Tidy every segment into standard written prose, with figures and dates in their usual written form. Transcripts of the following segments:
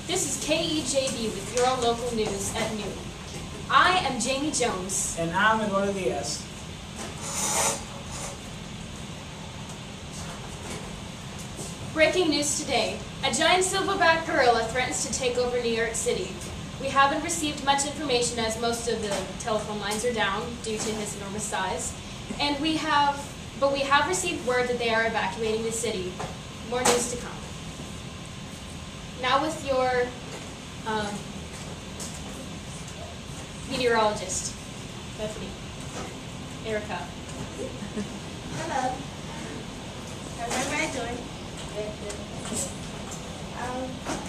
This is KEJB with your local news at noon. I am Jamie Jones. And I'm Eduardo Diaz. Breaking news today. A giant silverback gorilla threatens to take over New York City. We haven't received much information as most of the telephone lines are down due to his enormous size. But we have received word that they are evacuating the city. More news to come. Now with your meteorologist, Bethany, Erica. Hello. How's everybody doing? Good, good.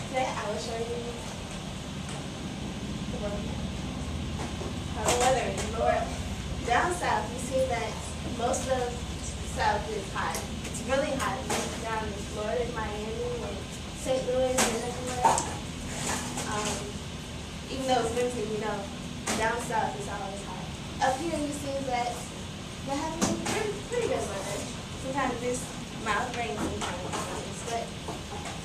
Today I will show you how the weather is in the world. Down south, you see that most of south is hot. It's really hot. Down in Florida, Miami, and St. Louis, and everywhere. Even though it's winter, you know, down south it's always hot. Up here, you see that they're having pretty good weather. Sometimes it's mild rain, sometimes, but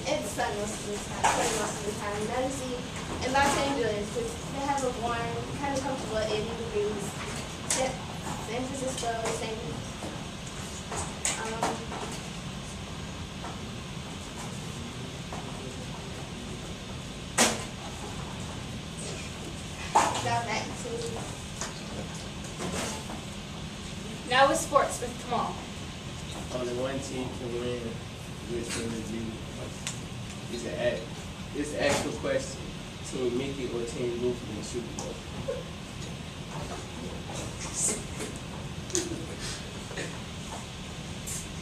it's sun most of the time. Now you see in Los Angeles, they have a warm, kind of comfortable 80 degrees. San Francisco, same. Got back to. Now with sports with Kamal. Only one team can win. Which one is you? It's an actual question. Team Mickey or Team Goofy in the Super Bowl?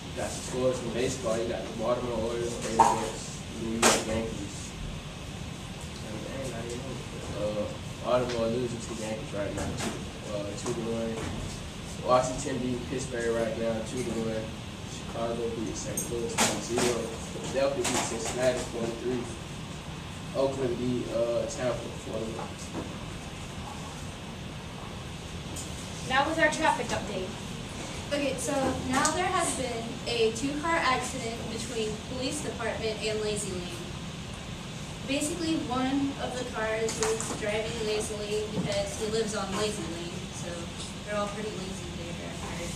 You got some scores from baseball. You got the Baltimore Orioles playing against New York Yankees. Baltimore losing to the Yankees right now, 2-1. Washington beating Pittsburgh right now, 2-1. Chicago beat St. Louis 1-0. Philadelphia beat Cincinnati 4-3. Oakland beat Tampa 4-1. Now with our traffic update. Okay, so now there has been a two-car accident between police department and Lazy Lane. Basically, one of the cars was driving lazily because he lives on Lazy Lane, so they're all pretty lazy there, I heard.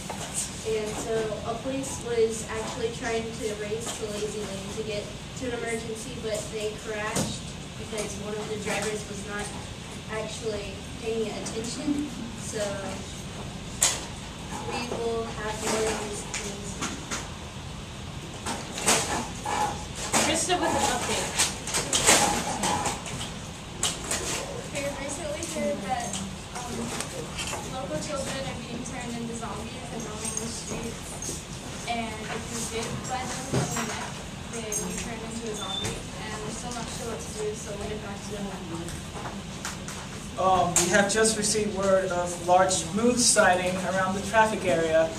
And so a police was actually trying to race to Lazy Lane to get to an emergency, but they crashed because one of the drivers was not actually paying attention. So we will have more of these things. Krista with an update. Recently heard that local children are being turned into zombies and roaming the streets. And if you're bit by them on the neck, they will be turned into a zombie. And we're still not sure what to do, so we'll get back to them. We have just received word of large moose sighting around the traffic area.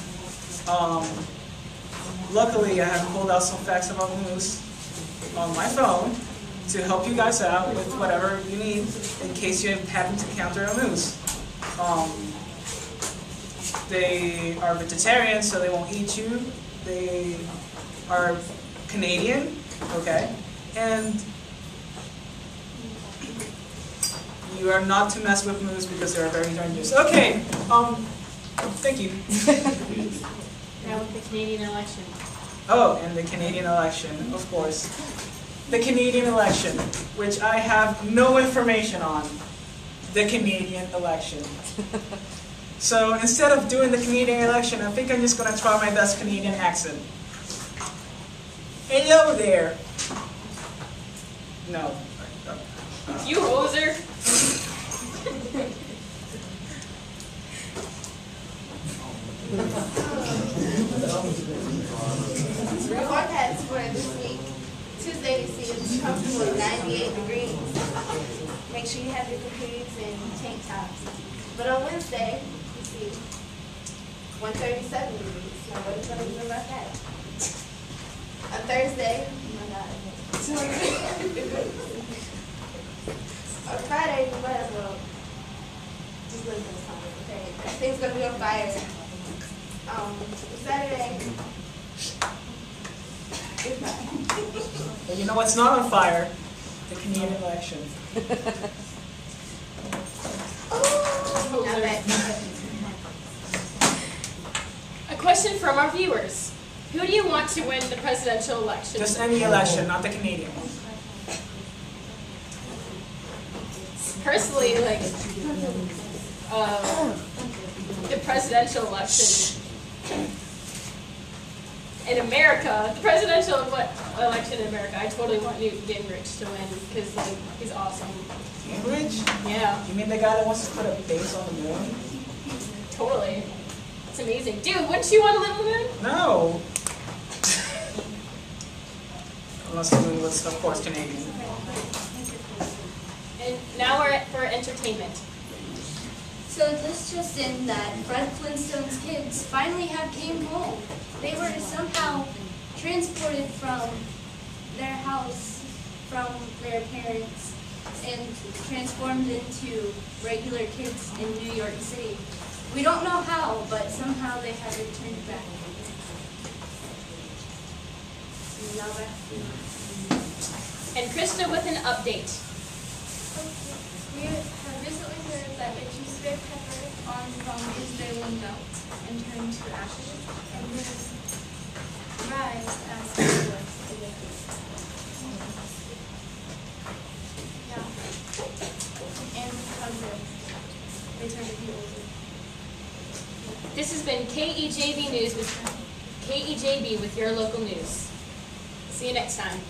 Luckily, I have pulled out some facts about moose on my phone to help you guys out with whatever you need in case you happen to encounter a moose. They are vegetarian, so they won't eat you. They are Canadian, okay? And you are not to mess with moose because they are very dangerous. Okay, thank you. Now with the Canadian election. Oh, and the Canadian election, of course. The Canadian election, which I have no information on. The Canadian election. So instead of doing the Canadian election, I think I'm just going to try my best Canadian accent. Hello there. No. You hoser. Forecast for this week. Tuesday, you see it's comfortable 98 degrees. Make sure you have your capris and tank tops. But on Wednesday, you see 137 degrees. Now what are you going to do about that? On Thursday, oh my God, 200 degrees. On Friday, you might as well just live in the summer, okay? Everything's going to be on fire. Saturday, But you know what's not on fire? The Canadian election. Not bad. A question from our viewers. Who do you want to win the presidential election? Just any election, not the Canadian one. Personally, like, the presidential election in America, the presidential election in America, I totally want Newt Gingrich to win because, like, he's awesome. Gingrich? Yeah, You mean the guy that wants to put a base on the moon? totally. It's amazing. Dude, wouldn't you want to live on the moon? No. Unless the moon was, of course, Canadian. And now we're for entertainment. So this just in that Fred Flintstone's kids finally have came home. They were somehow transported from their house, from their parents, and transformed into regular kids in New York City. We don't know how, but somehow they have returned back. Now back to you. And Krista with an update. We have recently heard that if you spray pepper on zombies, they will melt and turn to ashes and then rise as silhouettes again. Yeah. And because they turn to be older. This has been KEJB News with KEJB with your local news. See you next time.